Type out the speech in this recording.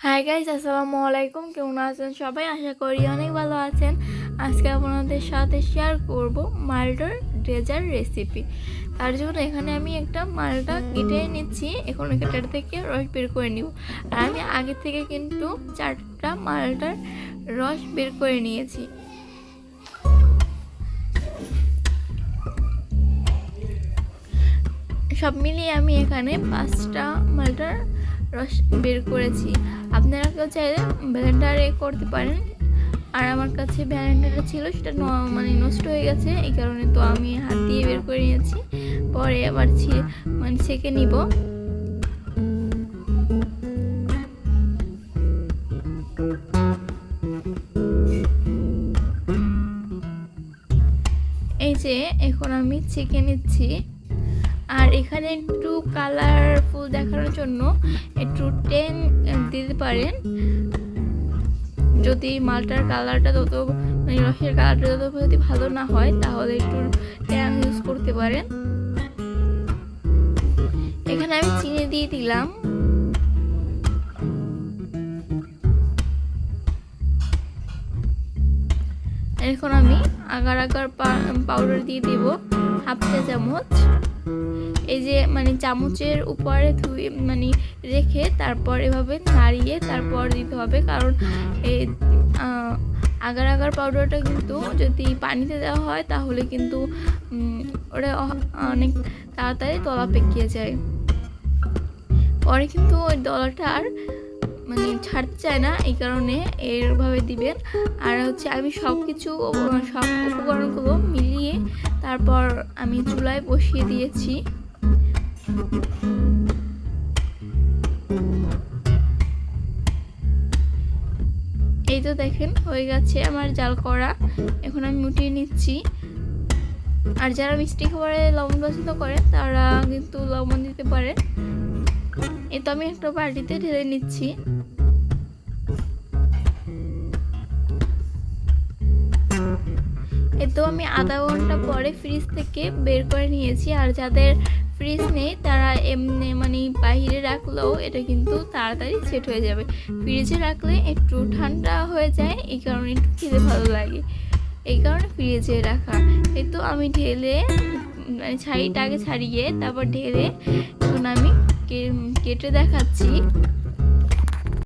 Hi guys, আসসালামু আলাইকুম। কেমন আছেন সবাই? আশা করি অনেক ভালো আছেন। আজকে আপনাদের সাথে শেয়ার করব মাল্টার ডেজার্ট রেসিপি। তার জন্য এখানে আমি একটা মালটা কেটে নিচ্ছি। এখন এটার থেকে রস বের করে নিব। আর আমি আগে থেকে কিন্তু 4টা মালটার রস বের করে নিয়েছি। সব মিলিয়ে আমি এখানে 5টা মালটার রস বের করেছি। আপনারা কেউ চাইলে ব্লেন্ডারে করতে পারেন, আর আমার কাছে ব্লেন্ডারটা ছিল, সেটা নষ্ট হয়ে গেছে। এই কারণে তো আমি হাত দিয়ে বের করে নিয়েছি। পরে আবার ছেঁকে নিব। এই যে এখন আমি ছেঁকে নিচ্ছি। আর এখানে একটু কালারফুল দেখানোর জন্য একটু টেন দিতে পারেন। যদি মালটার কালারটা রসের কালারটা যদি ভালো না হয় তাহলে একটু ট্যাং ইউজ করতে পারেন। এখানে আমি চিনি দিয়ে দিলাম। এখন আমি আগার পাউডার দিয়ে দিব হাফ চা চামচ। এই যে চামচের উপরে রেখে তারপর এভাবে নাড়িয়ে তারপর দিতে হবে, কারণ এই আগার পাউডারটা কিন্তু যদি পানিতে দেওয়া হয় তাহলে কিন্তু ওটা অনেক তাড়াতাড়ি দলা পেকিয়ে যায়। পরে কিন্তু ওই দলাটা আর ছাড়তে চায় না, এই কারণে এরভাবে দিবেন। আর আমি সব উপকরণগুলো মিলিয়ে তারপর আমি চুলায় বসিয়ে দিয়েছি। এই তো দেখেন হয়ে গেছে আমার জাল করা। এখন আমি উঠিয়ে নিচ্ছি। আর যারা মিষ্টি খাবারে লবণ পছন্দ করেন তারা কিন্তু লবণ দিতে পারেন। এই তো আমি একটা বাটিতে ঢেলে নিচ্ছি। তো আমি আধা ঘন্টা পরে ফ্রিজ থেকে বের করে নিয়েছি। আর যাদের ফ্রিজ নেই তারা এমনি বাইরে রাখলেও এটা কিন্তু তাড়াতাড়ি সেট হয়ে যাবে। ফ্রিজে রাখলে একটু ঠান্ডা হয়ে যায়, এই কারণে একটু খেতে ভালো লাগে, এই কারণে ফ্রিজে রাখা। এই তো আমি ঢেলে ছাড়িয়ে তারপর ঢেলে এখন আমি কেটে দেখাচ্ছি।